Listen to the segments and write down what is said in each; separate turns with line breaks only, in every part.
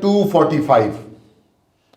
245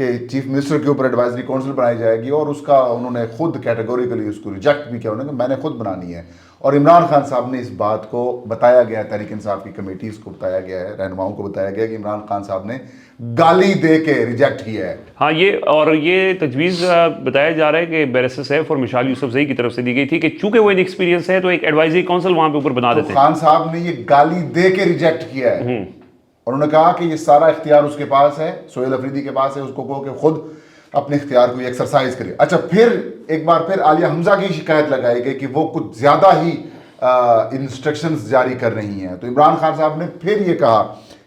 کہ chief minister کے اوپر ایڈوائزری کونسل بنائی جائے گی، اور اس کا انہوں نے خود کیٹیگوریکلی اس کو ریجیکٹ بھی کیا، انہوں نے کہ میں نے خود بنانی ہے. اور عمران خان صاحب نے اس بات کو بتایا گیا، تحریک انصاف کی کمیٹیز کو بتایا گیا ہے، رہنماؤں کو بتایا گیا کہ عمران خان صاحب نے گالی دے کے ریجیکٹ کیا ہے.
ہاں یہ تجویز بتایا جا رہا ہے کہ بیرسٹر سیف اور مشال یوسفزئی کی طرف سے دی گئی تھی کہ چونکہ وہ ان ایکسپیرینس ہے تو ایک ایڈوائزری کونسل وہاں پہ اوپر بنا دیتے ہیں.
خان صاحب نے یہ گالی دے کے ریجیکٹ کیا ہے، اور انہوں نے کہا کہ یہ سارا اختیار اس کے پاس ہے، سہیل افریدی کے پاس ہے، اس کو کہو کہ خود اپنے اختیار کو یہ ایکسرسائز کرے. اچھا، پھر ایک بار پھر عالیہ حمزہ کی شکایت لگائی گئی کہ وہ کچھ زیادہ ہی انسٹرکشنز جاری کر رہی ہیں. تو عمران خان صاحب نے پھر یہ کہا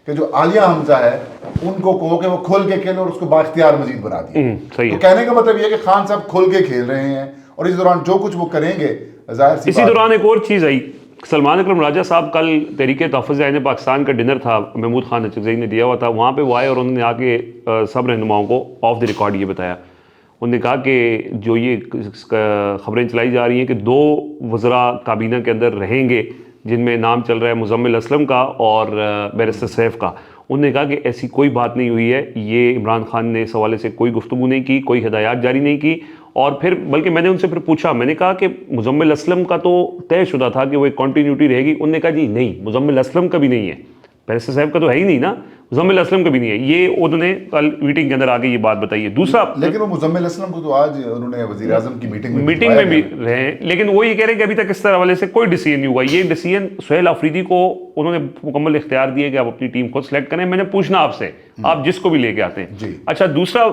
کہ جو عالیہ حمزہ ہے ان کو کہو کہ وہ کھول کے کھیلے اور اس کو با اختیار مزید بنا دیا. تو کہنے کا مطلب یہ ہے کہ خان صاحب کھول کے کھیل رہے ہیں، اور اس دوران جو کچھ وہ کریں گے ظاہر سی
اسی دوران ایک اور چیز آئی. سلمان اکرم راجہ صاحب کل تحریک تحفظ عین پاکستان کا ڈنر تھا، محمود خان اچکزئی نے دیا ہوا تھا، وہاں پہ وہ آئے اور انہوں نے آ کے سب رہنماؤں کو آف دی ریکارڈ یہ بتایا. انہوں نے کہا کہ جو یہ خبریں چلائی جا رہی ہیں کہ 2 وزراء کابینہ کے اندر رہیں گے جن میں نام چل رہا ہے مزمل اسلم کا اور بیرسٹر سیف کا، انہوں نے کہا کہ ایسی کوئی بات نہیں ہوئی ہے. یہ عمران خان نے اس حوالے سے کوئی گفتگو نہیں کی، کوئی ہدایات جاری نہیں کی. اور پھر بلکہ میں نے ان سے پھر پوچھا، میں نے کہا کہ مزمل اسلم کا تو طے شدہ تھا کہ وہ ایک کنٹینیوٹی رہے گی. انہوں نے کہا جی نہیں، مزمل اسلم کا بھی نہیں ہے، بیرسٹر صاحب کا تو ہے ہی نہیں نا، مزمل اسلم کا بھی نہیں ہے. یہ انہوں نے کل میٹنگ کے اندر آ کے یہ بات بتائی ہے. دوسرا،
لیکن وہ مزمل اسلم کو تو آج انہوں نے وزیر اعظم کی میٹنگ
میں بھی رہے ہیں، لیکن وہ یہ کہہ رہے ہیں کہ ابھی تک اس طرح حوالے سے کوئی ڈیسیژن نہیں ہوا. یہ ڈیسیژن سہیل آفریدی کو انہوں نے مکمل اختیار دیے کہ آپ اپنی ٹیم خود سلیکٹ کریں. میں نے پوچھنا آپ سے، آپ جس کو بھی لے کے آتے ہیں. اچھا، دوسرا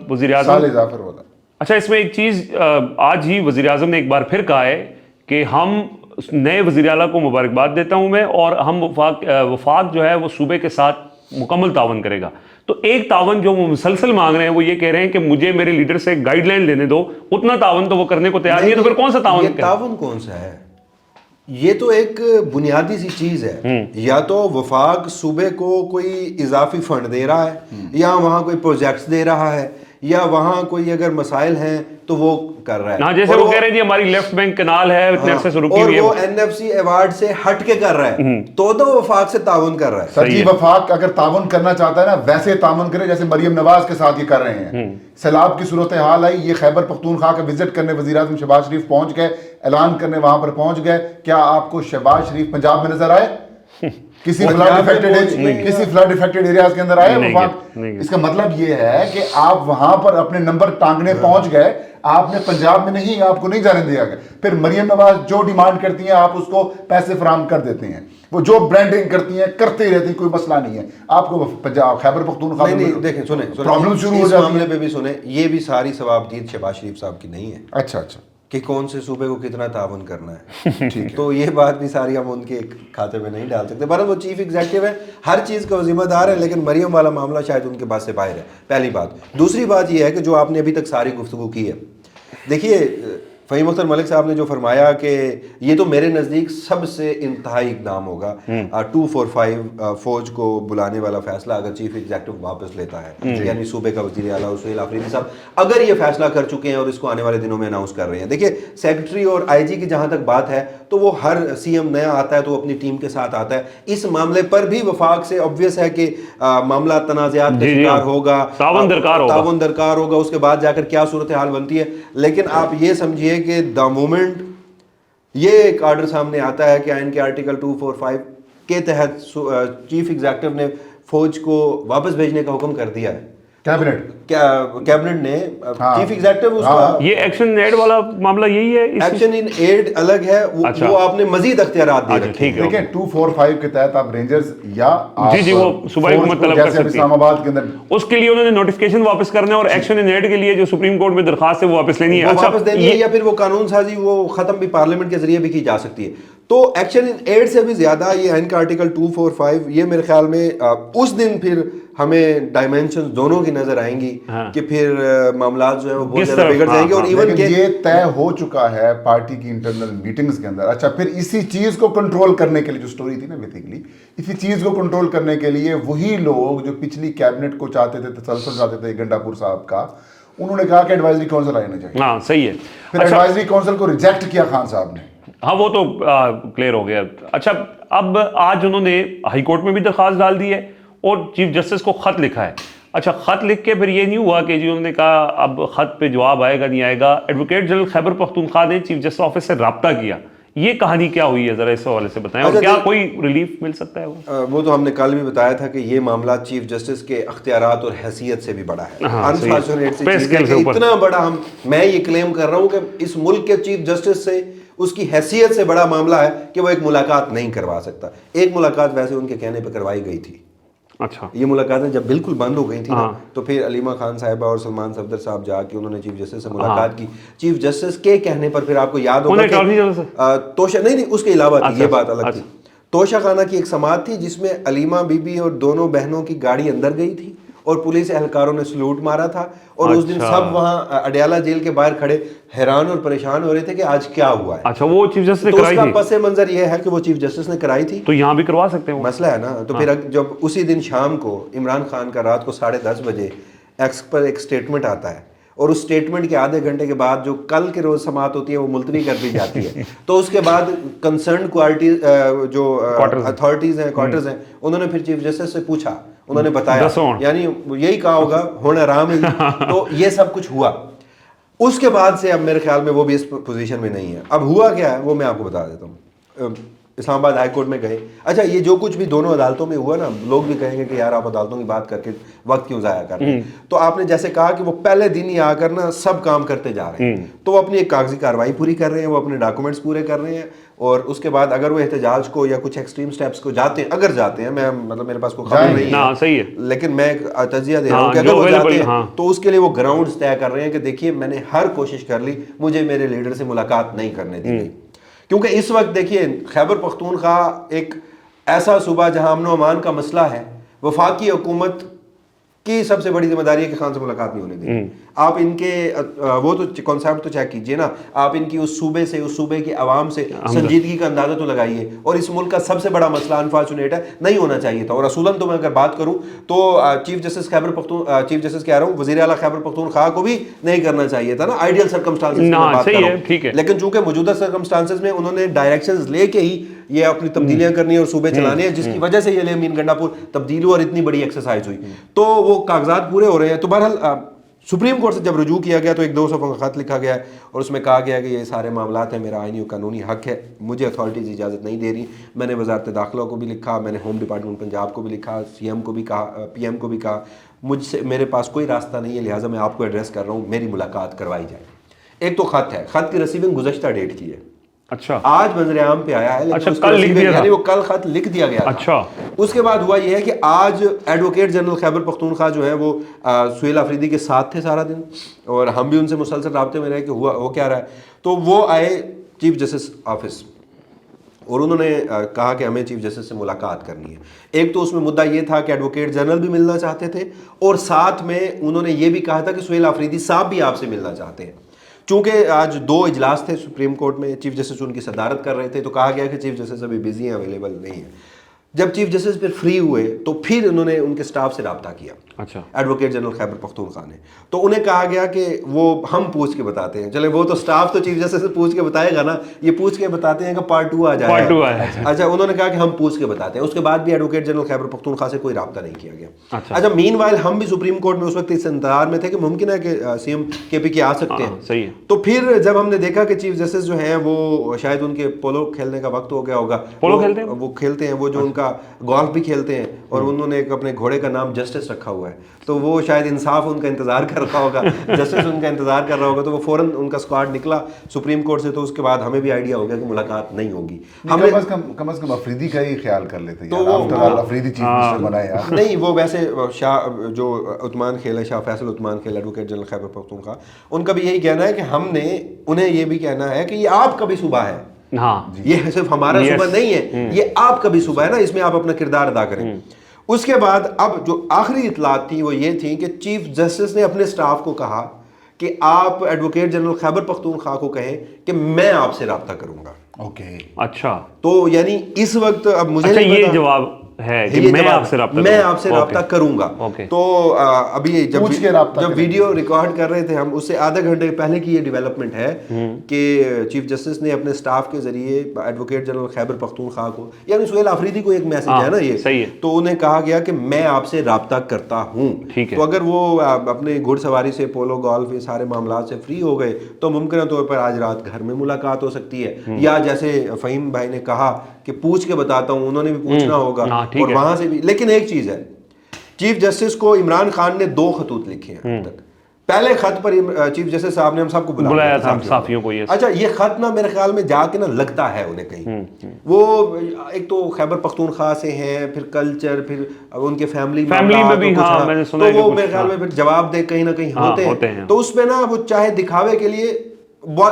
وزیر اعظم، اچھا اس میں ایک چیز آج ہی وزیر اعظم نے ایک بار پھر کہا ہے کہ ہم نئے وزیر اعلیٰ کو مبارکباد دیتا ہوں میں، اور ہم وفاق جو ہے وہ صوبے کے ساتھ مکمل تعاون کرے گا. تو ایک تعاون جو وہ مسلسل مانگ رہے ہیں وہ یہ کہہ رہے ہیں کہ مجھے میرے لیڈر سے گائیڈ لائن لینے دو. اتنا تعاون تو وہ کرنے کو تیار نہیں ہے، تو پھر کون سا تعاون؟
یہ تعاون کون سا ہے؟ یہ تو ایک بنیادی سی چیز ہے. یا تو وفاق صوبے کو کوئی اضافی فنڈ دے رہا ہے، یا وہاں کوئی پروجیکٹس دے رہا ہے، یا وہاں کوئی اگر مسائل ہیں تو وہ کر رہا ہے.
ہاں، جیسے وہ کہہ رہے ہیں جی ہماری لیفٹ بینک کنال ہے اتنے عرصے سے رکی ہوئی ہے،
اور وہ این ایف سی ایوارڈ سے ہٹ کے کر رہا ہے، تو وفاق سے تعاون کر رہا ہے.
سر جی، وفاق اگر تعاون کرنا چاہتا ہے نا ویسے تعاون کرے جیسے مریم نواز کے ساتھ یہ کر رہے ہیں. سیلاب کی صورتحال آئی، یہ خیبر پختونخوا کا وزٹ کرنے وزیر اعظم شہباز شریف پہنچ گئے، اعلان کرنے وہاں پر پہنچ گئے. کیا آپ کو شہباز شریف پنجاب میں نظر آئے؟ کسی فلڈ افیکٹڈ ایریاز کے اندر آئے وفاق؟ اس کا مطلب یہ ہے کہ آپ وہاں پر اپنے نمبر ٹانگنے پہنچ گئے، آپ نے پنجاب میں نہیں، آپ کو نہیں جانے دیا گیا. پھر مریم نواز جو ڈیمانڈ کرتی ہیں آپ اس کو پیسے فراہم کر دیتے ہیں، وہ جو برانڈنگ کرتی ہیں کرتے ہی رہتی ہیں، کوئی مسئلہ نہیں ہے. آپ کو پنجاب خیبر پختونخوا
نہیں، دیکھیں سنیں،
پرابلم شروع ہو
جاتی ہے. اس معاملے پہ بھی سنیں، یہ بھی ساری ثوابدید شہباز شریف صاحب کی نہیں ہے.
اچھا
کہ کون سے صوبے کو کتنا تعاون کرنا ہے. تو یہ بات بھی ساری ہم ان کے کھاتے میں نہیں ڈال سکتے. بہرحال وہ چیف ایگزیکٹو ہے، ہر چیز کا ذمہ دار ہے، لیکن مریم والا معاملہ شاید ان کے پاس سے باہر ہے. پہلی بات. دوسری بات یہ ہے کہ جو آپ نے ابھی تک ساری گفتگو کی ہے، دیکھیے فہیم اختر ملک صاحب نے جو فرمایا کہ یہ تو میرے نزدیک سب سے انتہائی اقدام ہوگا 245 فوج کو بلانے والا فیصلہ اگر چیف ایگزیکٹو واپس لیتا ہے، یعنی صوبے کا وزیر اعلیٰ سہیل آفریدی صاحب اگر یہ فیصلہ کر چکے ہیں اور اس کو آنے والے دنوں میں اناؤنس کر رہے ہیں. دیکھیے سیکرٹری اور آئی جی کی جہاں تک بات ہے تو وہ ہر سی ایم نیا آتا ہے تو وہ اپنی ٹیم کے ساتھ آتا ہے. اس معاملے پر بھی وفاق سے obvious ہے کہ معاملہ تنازعات کا شکار ہوگا، تعاون درکار ہوگا، اس کے بعد جا کر کیا صورتحال بنتی ہے. لیکن آپ یہ سمجھیے کہ دا مومنٹ یہ ایک آرڈر سامنے آتا ہے کہ آئین کے آرٹیکل 245 کے تحت چیف ایگزیکٹو نے فوج کو واپس بھیجنے کا حکم کر دیا ہے، کیبنٹ نے چیف ایگزیکٹو
یہ ایکشن ان ایڈ والا معاملہ یہی ہے.
ایکشن ان ایڈ الگ ہے، وہ آپ نے مزید اختیارات دے رکھے ہیں.
دیکھیں 245 کے تحت آپ رینجرز یا
جی وہ صوبائی حکومت طلب کر سکتی ہے.
اسلام آباد کے اندر
اس کے لیے انہوں نے نوٹیفکیشن واپس کرنا ہے، اور ایکشن ان ایڈ کے لیے جو سپریم کورٹ میں درخواست ہے وہ واپس لینی ہے.
واپس دینی ہے، یا پھر وہ قانون سازی وہ ختم بھی پارلیمنٹ کے ذریعے بھی کی جا سکتی ہے. تو ایکشن ان ایڈ سے بھی زیادہ یہ آئین کا آرٹیکل 245 یہ میرے خیال میں اس دن پھر ہمیں ڈائمینشنز دونوں کی نظر آئیں گی کہ پھر معاملات جو ہیں وہ بہت زیادہ بگڑ جائیں گے. اور ایون کہ
یہ طے ہو چکا ہے پارٹی کی انٹرنل میٹنگز کے اندر. اچھا، پھر اسی چیز کو کنٹرول کرنے کے لیے جو سٹوری تھی نا بیسیکلی اسی چیز کو کنٹرول کرنے کے لیے وہی لوگ جو پچھلی کیبنٹ کو چاہتے تھے، تسلسل چاہتے تھے گنڈا پور صاحب کا، انہوں نے کہا کہ ایڈوائزری کونسل آنا چاہیے.
ہاں صحیح ہے.
پھر ایڈوائزری کونسل کو ریجیکٹ کیا خان صاحب نے.
ہاں وہ تو کلیئر ہو گیا. اچھا، اب آج انہوں نے ہائی کورٹ میں بھی درخواست ڈال دی ہے اور چیف جسٹس کو خط لکھا ہے. اچھا خط لکھ کے پھر یہ نہیں ہوا کہ جی انہوں نے کہا اب خط پہ جواب آئے گا نہیں آئے گا، ایڈوکیٹ جنرل خیبر پختونخوا نے چیف جسٹس آفس سے رابطہ کیا، یہ کہانی کیا ہوئی ہے ذرا اس حوالے سے بتائیں، اور کیا کوئی ریلیف مل سکتا ہے؟
وہ تو ہم نے کل بھی بتایا تھا کہ یہ معاملہ چیف جسٹس کے اختیارات اور حیثیت سے بھی بڑا ہے، انفارچونیٹ سی چیز ہے کہ اتنا بڑا میں یہ کلیم کر رہا ہوں کہ اس ملک کے چیف جسٹس سے اس کی حیثیت سے بڑا معاملہ ہے کہ وہ ایک ملاقات نہیں کروا سکتا۔ ایک ملاقات ویسے ان کے کہنے پہ کروائی گئی تھی،
اچھا
یہ ملاقاتیں جب بالکل بند ہو گئی تھی نا تو پھر علیمہ خان صاحبہ اور سلمان صفدر صاحب جا کے انہوں نے چیف جسٹس سے ملاقات کی، چیف جسٹس کے کہنے پر پھر آپ کو یاد ہوگا کہ توشہ نہیں اس کے علاوہ تھی، یہ بات الگ تھی، توشہ خانہ کی ایک سماعت تھی جس میں علیمہ بی بی اور دونوں بہنوں کی گاڑی اندر گئی تھی اور پولیس اہلکاروں نے سلوٹ مارا تھا، اور اس دن سب وہاں اڈیالہ جیل کے باہر کھڑے حیران اور پریشان ہو رہے تھے کہ آج کیا ہوا ہے۔
اچھا وہ چیف جسٹس نے
تو اس
کرائی
کا
تھی،
پس منظر یہ ہے کہ وہ چیف جسٹس نے کرائی تھی،
تو یہاں بھی کروا سکتے ہیں
مسئلہ ہے نا۔ تو پھر جب اسی دن شام کو عمران خان کا رات کو 10:30 بجے ایکس پر ایک سٹیٹمنٹ آتا ہے، اور اس سٹیٹمنٹ کے آدھے گھنٹے کے بعد جو کل کے روز سماعت ہوتی ہے وہ ملتوی کر دی جاتی ہے، تو اس کے بعد کنسرنڈ کوالٹی جو اتھارٹیز ہیں، کوارٹرز ہیں، انہوں نے پھر چیف جسٹس سے پوچھا، انہوں نے بتایا، یعنی یہی کہا ہوگا ہونا رام ہے، تو یہ سب کچھ ہوا۔ اس کے بعد سے اب میرے خیال میں وہ بھی اس پوزیشن میں نہیں ہے۔ اب ہوا کیا ہے وہ میں آپ کو بتا دیتا ہوں۔ اسلام آباد ہائی کورٹ میں گئے، اچھا یہ جو کچھ بھی دونوں عدالتوں میں ہوا نا، لوگ بھی کہیں گے کہ یار آپ عدالتوں کی بات کر کے وقت کیوں ضائع کر رہے ہیں، تو آپ نے جیسے کہا کہ وہ پہلے دن ہی آ کر نا سب کام کرتے جا رہے ہیں، تو وہ اپنی ایک کاغذی کارروائی پوری کر رہے ہیں، وہ اپنے ڈاکومنٹس پورے کر رہے ہیں، اور اس کے بعد اگر وہ احتجاج کو یا کچھ ایکسٹریم سٹیپس کو جاتے ہیں، اگر جاتے ہیں، میں مطلب میرے پاس کوئی خبر نہیں ہے،
صحیح ہے،
لیکن میں تجزیہ دے رہا ہوں کہ اگر وہ جاتے ہیں تو اس کے لیے وہ گراؤنڈز طے کر رہے ہیں کہ دیکھیے میں نے ہر کوشش کر لی، مجھے میرے لیڈر سے ملاقات نہیں کرنے دی گئی، کیونکہ اس وقت دیکھیے خیبر پختونخوا ایک ایسا صوبہ جہاں امن و امان کا مسئلہ ہے، وفاقی حکومت کی سب سے بڑی ذمہ داری ہے کہ خان سے ملاقات نہیں ہونے دیں۔ آپ ان کے وہ تو کانسیپٹ تو چیک کیجئے نا، آپ ان کی اس صوبے سے، اس صوبے کی عوام سے سنجیدگی کا اندازہ تو لگائیے، اور اس ملک کا سب سے بڑا مسئلہ انفارچونیٹ ہے نہیں ہونا چاہیے تھا، اور اصولاً تو میں اگر بات کروں تو چیف جسٹس چیف جسٹس کہہ رہا ہوں وزیر اعلیٰ خیبر پختونخوا کو بھی نہیں کرنا چاہیے تھا نا، آئیڈیل سرکمسٹانسز کی بات کر رہا ہوں، لیکن چونکہ موجودہ سرکمسٹانسز میں انہوں نے ڈائریکشنز لے کے ہی یہ اپنی تبدیلیاں کرنی اور صوبے چلانے ہیں، جس کی وجہ سے یہ لیمین گنڈا پور تبدیل ہوا اور اتنی بڑی ایکسرسائز ہوئی، تو وہ کاغذات پورے ہو رہے ہیں۔ تو بہرحال سپریم کورٹ سے جب رجوع کیا گیا تو ایک 2 صفحوں کا خط لکھا گیا ہے، اور اس میں کہا گیا کہ یہ سارے معاملات ہیں، میرا آئینی و قانونی حق ہے، مجھے اتھارٹیز اجازت نہیں دے رہی۔ میں نے وزارت داخلہ کو بھی لکھا، میں نے ہوم ڈپارٹمنٹ پنجاب کو بھی لکھا، سی ایم کو بھی کہا، پی ایم کو بھی کہا، مجھ سے میرے پاس کوئی راستہ نہیں ہے، لہٰذا میں آپ کو ایڈریس کر رہا ہوں، میری ملاقات کروائی جائے۔ ایک تو خط ہے، خط کی ریسیونگ گزشتہ ڈیٹ کی ہے،
اچھا
آج منظر عام پہ آیا ہے، لیکن اس کی یعنی وہ کل خط لکھ دیا گیا تھا۔
اچھا
اس کے بعد ہوا یہ ہے کہ آج ایڈوکیٹ جنرل خیبر پختونخوا جو ہے وہ سہیل آفریدی کے ساتھ تھے سارا دن، اور ہم بھی ان سے مسلسل رابطے میں رہے کہ ہو کیا رہا ہے، تو وہ آئے چیف جسٹس آفس، اور انہوں نے کہا کہ ہمیں چیف جسٹس سے ملاقات کرنی ہے۔ ایک تو اس میں مدعا یہ تھا کہ ایڈوکیٹ جنرل بھی ملنا چاہتے تھے، اور ساتھ میں انہوں نے یہ بھی کہا تھا کہ سہیل آفریدی صاحب بھی آپ سے ملنا چاہتے ہیں۔ چونکہ آج 2 اجلاس تھے سپریم کورٹ میں، چیف جسٹس ان کی صدارت کر رہے تھے، تو کہا گیا کہ چیف جسٹس ابھی بزی ہیں، اویلیبل نہیں ہیں۔ جب چیف جسٹس پھر فری ہوئے تو پھر انہوں نے ان کے سٹاف سے رابطہ کیا،
اچھا
ایڈوکیٹ جنرل خیبر پختونخوا نے، تو انہیں کہا گیا کہ وہ ہم پوچھ کے بتاتے ہیں، چلے وہ تو سٹاف تو چیف جسٹس سے پوچھ کے بتائے گا نا، یہ پوچھ کے بتاتے ہیں کہ پارٹ 2 آ جائے گا۔ اچھا انہوں نے کہا کہ ہم پوچھ کے بتاتے ہیں، اس کے بعد بھی ایڈوکیٹ جنرل خیبر پختونخوا سے کوئی رابطہ نہیں کیا گیا۔ اچھا مین وائل ہم بھی سپریم کورٹ میں اس وقت اس انتظار میں تھے کہ ممکن ہے کہ سی ایم کے پی کے آ سکتے ہیں،
صحیح ہے۔
تو پھر جب ہم نے دیکھا کہ چیف جسٹس جو ہیں وہ شاید ان کے پولو کھیلنے کا وقت ہو گیا ہوگا، وہ کھیلتے ہیں، وہ جو ان کا گولف بھی کھیلتے ہیں، اور انہوں نے ایک اپنے گھوڑے کا نام جسٹس رکھا ہوا ہے، تو وہ شاید انصاف ان کا انتظار کر رہا ہوگا، جسٹس ان کا انتظار کر رہا ہوگا، تو وہ فوراً ان کا اسکواڈ نکلا سپریم کورٹ سے، تو اس کے بعد ہمیں بھی آئیڈیا ہو گیا کہ ملاقات نہیں ہوگی۔ ہم
کم از کم افریدی کا ہی خیال کر لیتے ہیں، افریدی چیف منسٹر بنائے یار۔
نہیں وہ ویسے شاہ جو عثمان کھیل ہے، شاہ فیصل عثمان کھیل، ایڈوکیٹ جنرل خیبر پختونخوا، ان کا بھی یہی کہنا ہے کہ ہم نے انہیں یہ بھی کہنا ہے کہ یہ آپ کا بھی صوبہ ہے، یہ صرف ہمارا صوبہ نہیں ہے، یہ آپ کا بھی صوبہ ہے نا، اس میں آپ اپنا کردار ادا کریں۔ اس کے بعد اب جو آخری اطلاعات تھیں وہ یہ تھیں کہ چیف جسٹس نے اپنے سٹاف کو کہا کہ آپ ایڈوکیٹ جنرل خیبر پختونخوا کو کہیں کہ میں آپ سے رابطہ کروں گا۔
اوکے
اچھا،
تو یعنی اس وقت اب مجھے
یہ جواب ہے
یہ
کہ میں
جواب
آپ سے رابطہ
میں آپ سے رابطہ کروں گا.
اوکے.
تو ابھی جب ویڈیو ریکارڈ کر رہے تھے ہم, اس سے آدھے گھنٹے پہلے کی یہ ڈیولپمنٹ ہے کہ چیف جسٹس نے اپنے سٹاف کے ذریعے ایڈوکیٹ جنرل خیبر پختونخوا کو, یعنی سہیل آفریدی کو ایک میسج ہے نا یہ, تو انہیں کہا گیا کہ میں آپ سے رابطہ کرتا ہوں. تو اگر وہ اپنے گھڑ سواری سے, پولو گولف, یہ سارے معاملات سے فری ہو گئے تو ممکنہ طور پر آج رات گھر میں ملاقات ہو سکتی ہے, یا جیسے فہیم بھائی نے کہا کہ پوچھ کے بتاتا ہوں, انہوں نے بھی پوچھنا ہوگا اور وہاں سے بھی. لیکن ایک چیز ہے, چیف جسٹس کو عمران خان نے 2 خطوط لکھے ہیں اب تک. پہلے خط پر چیف جسٹس صاحب نے ہم سب کو بلایا تھا,
صحافیوں کو.
اچھا, یہ خط نا میرے خیال میں جا کے نا لگتا ہے انہیں کہیں, وہ ایک تو خیبر پختونخوا سے ہیں, پھر کلچر, پھر ان کے فیملی
میں بھی, ہاں میں نے سنا ہے,
تو وہ میرے خیال میں پھر جواب دے کہیں نہ کہیں ہوتے ہیں. تو اس پہ نا وہ چاہے دکھاوے کے لیے,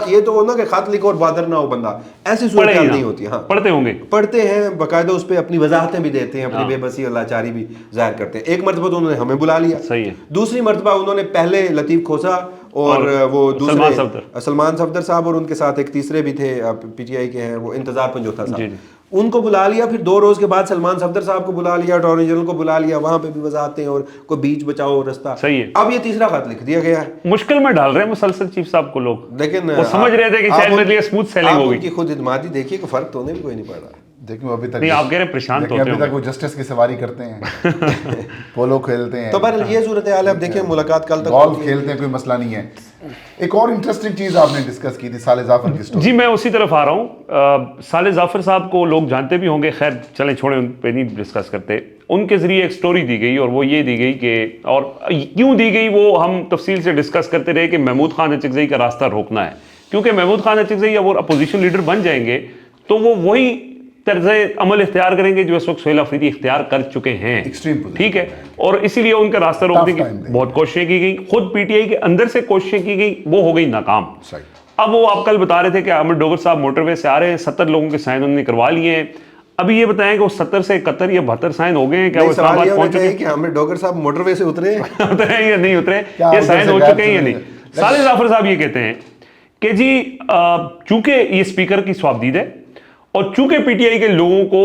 یہ تو نا کہ خط لکھو اور بادر نہ ہو بندہ, ایسی صورتحال نہیں ہوتی. ہاں
پڑھتے ہوں گے,
پڑھتے ہیں باقاعدہ, اس پہ اپنی وضاحتیں بھی دیتے ہیں, اپنی بے بسی اور لاچاری بھی ظاہر کرتے ہیں. ایک مرتبہ تو انہوں نے ہمیں بلا لیا,
صحیح ہے.
دوسری مرتبہ انہوں نے پہلے لطیف کھوسا اور وہ دوسرے سلمان صفدر صاحب, اور ان کے ساتھ ایک تیسرے بھی تھے پی ٹی آئی کے ہیں, وہ انتظار پنجوتھا صاحب, ان کو بلا لیا. پھر 2 روز کے بعد سلمان صفدر صاحب کو بلا لیا, اٹارنی جنرل کو بلا لیا, وہاں پہ بھی وضاحتیں اور کوئی بیچ بچاؤ رستہ.
صحیح ہے.
اب یہ تیسرا خط لکھ دیا گیا ہے.
مشکل میں ڈال رہے ہیں مسلسل چیف صاحب کو لوگ,
لیکن
وہ سمجھ رہے تھے کہ شاید میرے لیے اسموتھ سیلنگ ہوگی.
ان کی خود اعتمادی دیکھیے کہ فرق تو انہیں بھی کوئی نہیں پڑ رہا.
دیکھیں ابھی تک
نہیں, آپ کہہ رہے ہیں پریشان تو ہوتے ہیں,
ابھی تک وہ جسٹس کی سواری کرتے ہیں, پولو کھیلتے ہیں.
تو بہرحال یہ صورتحال ہے. اب دیکھیں ملاقات کل تک,
گولف کھیلتے ہیں, کوئی مسئلہ نہیں ہے. ایک اور انٹرسٹنگ چیز آپ نے ڈسکس کی تھی, صالح ظافر کی سٹوری.
جی میں اسی طرف آ رہا ہوں. صالح ظافر صاحب کو لوگ جانتے بھی ہوں گے, خیر چلیں چھوڑیں, ان پہ نہیں ڈسکس کرتے. ان کے ذریعے ایک سٹوری دی گئی, اور وہ یہ دی گئی کہ, اور کیوں دی گئی وہ ہم تفصیل سے ڈسکس کرتے رہے کہ محمود خان اچکزئی کا راستہ روکنا ہے, کیونکہ محمود خان اچکزئی اب وہ اپوزیشن لیڈر بن جائیں گے تو وہ وہی طرز عمل اختیار کریں گے جو اس وقت سہیل آفریدی اختیار کر چکے ہیں. ٹھیک ہے, اور اسی لیے ان کا راستہ روکنے کی بہت کوششیں کی گئی, خود پی ٹی آئی کے اندر سے کوششیں کی گئی, وہ ہو گئی ناکام. اب وہ آپ کل بتا رہے تھے کہ احمد ڈوگر صاحب موٹر وے سے آ رہے ہیں, 70 لوگوں کے سائن انہوں نے کروا لیے ہیں. ابھی یہ بتائیں کہ وہ 70 سے 71 یا 72 سائن ہو گئے ہیں, کیا وہ اسلام آباد پہنچ چکے ہیں؟
کہ احمد ڈوگر صاحب موٹر وے سے اترے
ہیں یا نہیں اترے, یہ سائن ہو چکے ہیں یا نہیں. صالح ظافر صاحب یہ کہتے ہیں کہ جی چونکہ یہ اسپیکر کی سوابدید ہے, اور چونکہ پی ٹی آئی کے لوگوں کو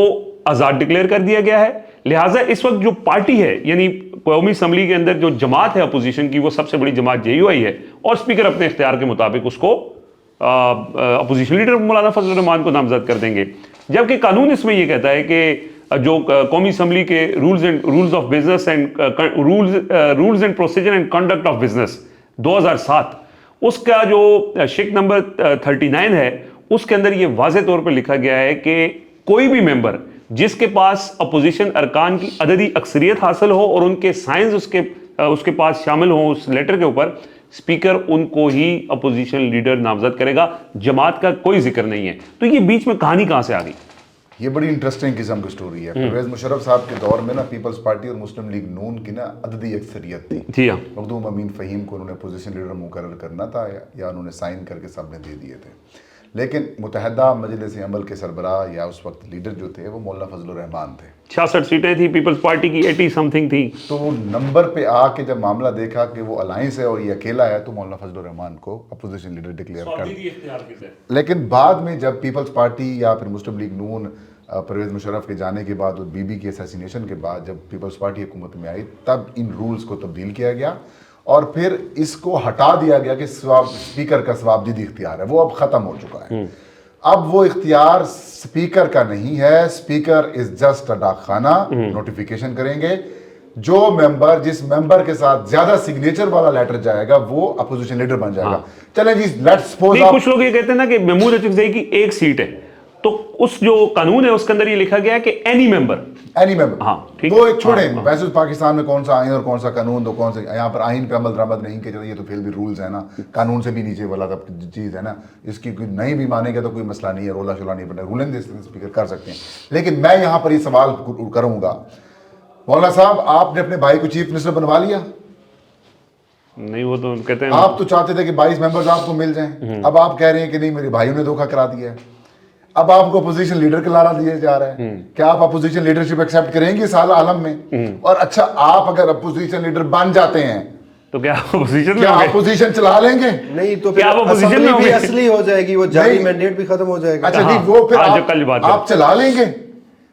آزاد ڈکلیئر کر دیا گیا ہے, لہٰذا اس وقت جو پارٹی ہے, یعنی قومی اسمبلی کے اندر جو جماعت ہے اپوزیشن کی, وہ سب سے بڑی جماعت جے یو آئی ہے, اور اسپیکر اپنے اختیار کے مطابق اس کو اپوزیشن لیڈر مولانا فضل الرحمان کو نامزد کر دیں گے. جبکہ قانون اس میں یہ کہتا ہے کہ جو قومی اسمبلی کے rules of business and rules and procedure and conduct of business 2007, اس کا جو شک نمبر 39 ہے, اس کے اندر یہ واضح طور پر لکھا گیا ہے کہ کوئی بھی ممبر جس کے پاس اپوزیشن ارکان کی عددی اکثریت حاصل ہو اور ان کے سائنز اس کے پاس شامل ہوں اس لیٹر کے اوپر, اسپیکر ان کو ہی اپوزیشن لیڈر نامزد کرے گا, جماعت کا کوئی ذکر نہیں ہے. تو یہ بیچ میں کہانی کہاں سے آ گئی؟
یہ بڑی انٹرسٹنگ قسم کی سٹوری ہے. پرویز مشرف صاحب کے دور میں نا پیپلز پارٹی اور مسلم لیگ نون کی نا عددی اکثریت تھی.
جی ہاں,
مخدوم امین فہیم کو انہوں نے اپوزیشن لیڈر مقرر کرنا تھا, یا انہوں نے سائن کر کے سب نے دے دیے تھے. لیکن متحدہ مجلس عمل کے سربراہ یا اس وقت لیڈر جو تھے وہ مولانا فضل الرحمان تھے.
66 سیٹیں تھی, پیپلز پارٹی کی 80 سم تھنگ تھی.
تو وہ نمبر پہ آ کے جب معاملہ دیکھا کہ وہ الائنس ہے اور یہ اکیلا ہے, تو مولانا فضل الرحمان کو اپوزیشن لیڈر ڈکلیئر کر. لیکن بعد میں جب پیپلز پارٹی یا پھر مسلم لیگ نون پرویز مشرف کے جانے کے بعد اور بی بی کے اسیسینیشن کے بعد جب پیپلز پارٹی حکومت میں آئی, تب ان رولز کو تبدیل کیا گیا, اور پھر اس کو ہٹا دیا گیا کہ اسپیکر کا ثوابدیدی اختیار ہے, وہ اب ختم ہو چکا ہے. اب وہ اختیار اسپیکر کا نہیں ہے, اسپیکر از جسٹ اے ڈاک خانہ, نوٹیفیکیشن کریں گے, جو ممبر جس ممبر کے ساتھ زیادہ سگنیچر والا لیٹر جائے گا وہ اپوزیشن لیڈر بن جائے گا. چلیں جی, لیٹس سپوز
کچھ لوگ یہ کہتے ہیں نا کہ محمود اچکزئی کی ایک سیٹ ہے, تو اس جو قانون ہے اس کے اندر یہ لکھا گیا ہے کہ اینی ممبر,
ہاں وہ ایک چھوڑیں, ویسے پاکستان میں کون سا آئین اور کون سا قانون, تو کون سا یہاں پر آئین پہ عمل درآمد نہیں کیا جاتا, یہ تو پھر بھی رولز ہیں نا, قانون سے بھی نیچے والا چیز ہے نا, اس کی کوئی نہیں بھی مانے گا تو کوئی مسئلہ نہیں ہے, رولا شولا نہیں بنے, رولنگ اسپیکر کر سکتے ہیں. لیکن میں یہاں پر یہ سوال کروں گا, مولانا صاحب آپ نے اپنے بھائی کو چیف منسٹر بنوا لیا
نہیں, وہ تو کہتے ہیں
آپ تو چاہتے تھے کہ 22 ممبرز آپ کو مل جائیں, اب آپ کہہ رہے ہیں کہ نہیں میرے بھائیوں نے دھوکہ کرا دیا ہے, اب آپ کو اپوزیشن لیڈر کا لارا دیا جا رہا ہے. کیا آپ اپوزیشن لیڈرشپ ایکسیپٹ کریں گے سال عالم میں؟ اور اچھا آپ اگر اپوزیشن لیڈر بن جاتے ہیں
تو کیا اپوزیشن
کیا اپوزیشن چلا لیں گے؟
نہیں تو پھر اسمبلی بھی اصلی ہو جائے گی, وہ جاری مینڈیٹ بھی ختم ہو جائے گا.
اچھا نہیں, وہ پھر آپ چلا لیں گے,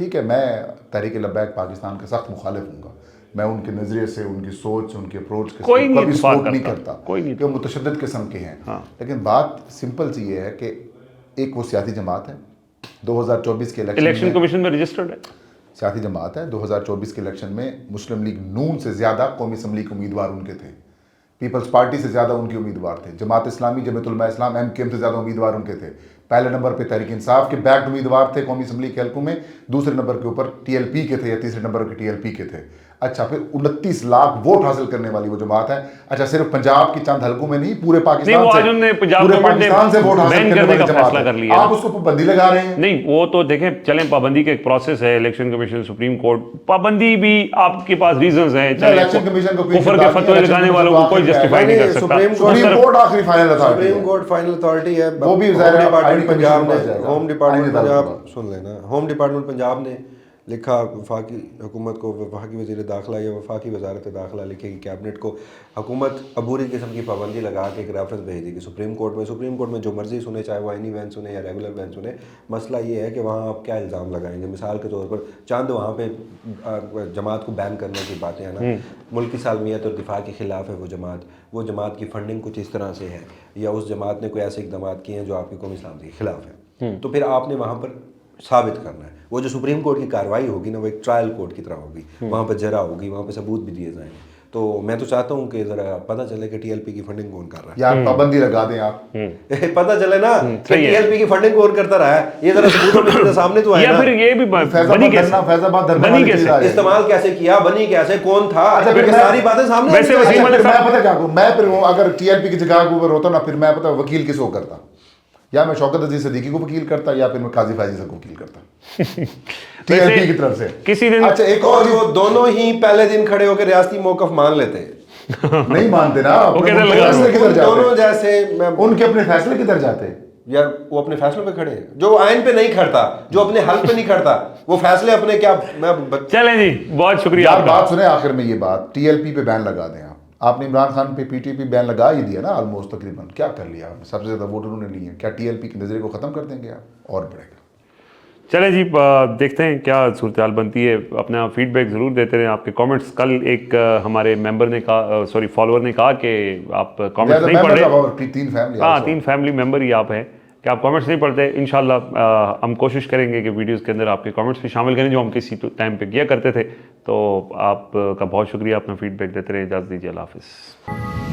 ٹھیک ہے میں تحریک لبیک پاکستان کا سخت مخالف ہوں گا, میں ان کے نظریے سے, ان کی سوچ, ان کی اپروچ کے
کوئی نہیں
کبھی
اتفاق
سپورٹ نہیں
کرتا,
کرتا
کوئی نہیں,
کہ وہ متشدد قسم کے ہیں. لیکن بات سمپل سی یہ ہے کہ ایک وہ سیاسی جماعت ہے 2024 کے
الیکشن کمیشن میں رجسٹرڈ ہے,
سیاسی جماعت ہے. 2024 کے الیکشن میں مسلم لیگ نون سے زیادہ قومی اسمبلی کے امیدوار ان کے تھے, پیپلز پارٹی سے زیادہ ان کے امیدوار تھے, جماعت اسلامی, جمعیت علماء اسلام, MKM سے زیادہ امیدوار ان کے تھے. پہلے نمبر پہ تحریک انصاف کے بیکڈ امیدوار تھے قومی اسمبلی کے حلقوں میں, دوسرے نمبر کے اوپر TLP کے تھے یا تیسرے نمبر کے TLP کے تھے. اچھا پھر 29 لاکھ ووٹ حاصل کرنے والی وہ جماعت ہے. اچھا صرف پنجاب کی چند حلقوں میں نہیں, پورے پاکستان سے ووٹ حاصل کرنے والی جماعت ہے. آپ اس کو پابندی لگا رہے ہیں.
نہیں وہ تو دیکھیں چلیں, پابندی کا ایک پروسیس ہے, الیکشن کمیشن, سپریم کورٹ, پابندی بھی آپ کے پاس ریزنز ہیں.
الیکشن کمیشن کو
کفر کے فتوے لگانے والوں کو کوئی جسٹیفائی نہیں کر سکتا.
سپریم کورٹ آخری فائنل اتھارٹی ہے,
سپریم کورٹ فائنل اتھارٹی ہے.
وہ بھی
ہوم ڈپارٹمنٹ پنجاب, سن لینا, ہوم ڈپارٹمنٹ پنجاب نے لکھا وفاقی حکومت کو, وفاقی وزیر داخلہ یا وفاقی وزارت داخلہ لکھے کہ کیبنٹ کو حکومت عبوری قسم کی پابندی لگا کے ایک ریفرنس بھیج دی کہ سپریم کورٹ میں جو مرضی سنے, چاہے وہ آئینی بینچ سنے یا ریگولر بینچ سنے. مسئلہ یہ ہے کہ وہاں آپ کیا الزام لگائیں گے. مثال کے طور پر چاند وہاں پہ جماعت کو بین کرنے کی باتیں ہیں نا, ملک کی سالمیت اور دفاع کے خلاف ہے وہ جماعت کی فنڈنگ کچھ اس طرح سے ہے, یا اس جماعت نے کوئی ایسے اقدامات کیے ہیں جو آپ کی قومی سلامتی کے خلاف ہے, تو پھر آپ نے وہاں پر ثابت کرنا ہے. وہ جو سپریم کورٹ کی کارروائی ہوگی نا, وہ ایک ٹرائل کورٹ کی طرح ہوگی, وہاں پہ جرا ہوگی, وہاں پہ ثبوت بھی دیے جائیں گے. تو میں تو چاہتا ہوں کہ ذرا پتہ چلے کہ TLP کی فنڈنگ کون کر رہا ہے.
یار پابندی لگا دیں آپ,
پتہ چلے نا کہ TLP کی فنڈنگ کون کرتا رہا ہے. یہ ذرا ثبوتوں کے سامنے تو آئے نا.
یا پھر یہ بھی بنی کیسے,
فیض آباد دھرنے والی چیز آئے,
استعمال کیسے کیا, بنی کیسے, کون تھا, ساری باتیں سامنے.
ویسے وسیم علی
میں پتہ کیا کروں, میں پھر اگر TLP کی جگہ کے اوپر ہوتا نا, پھر میں پتہ وکیل کس کو کرتا, یا میں شوکت عزیز صدیقی کو وکیل کرتا, یا پھر میں قاضی فیضی صاحب کو وکیل کرتا TLP کی طرف سے
کسی دن.
اچھا ایک اور
وہ دونوں ہی پہلے دن کھڑے ہو کے ریاستی موقف مان لیتے.
نہیں مانتے نا,
دونوں جیسے
ان کے اپنے فیصلے کدھر جاتے
یار, وہ اپنے فیصلوں پہ کھڑے ہیں. جو آئین پہ نہیں کھڑتا, جو اپنے حل پہ نہیں کھڑتا, وہ فیصلے اپنے کیا.
چلیں جی, بہت شکریہ.
یار بات سنیں آخر میں, یہ بات TLP پہ بین لگا دیں آپ نے عمران خان پہ PTP بین لگا ہی دیا نا آلموسٹ تقریباً. کیا کر لیا آپ نے, سب سے زیادہ ووٹ انہوں نے لیے, کیا TLP کے نظریے کو ختم کر دیں گے آپ اور بڑھے گا.
چلیں جی, دیکھتے ہیں کیا صورتحال بنتی ہے. اپنا فیڈ بیک ضرور دیتے رہیں. آپ کے کامنٹس, کل ایک ہمارے ممبر نے کہا, سوری فالوور نے کہا کہ آپ کامنٹس نہیں پڑھ رہے. ہاں 3 فیملی ممبر ہی آپ ہیں کہ آپ کامنٹس نہیں پڑھتے. انشاءاللہ ہم کوشش کریں گے کہ ویڈیوز کے اندر آپ کے کامنٹس بھی شامل کریں, جو ہم کسی ٹائم پہ کیا کرتے تھے. تو آپ کا بہت شکریہ, اپنا فیڈ بیک دیتے رہیں. اجازت دیجیے, اللہ حافظ.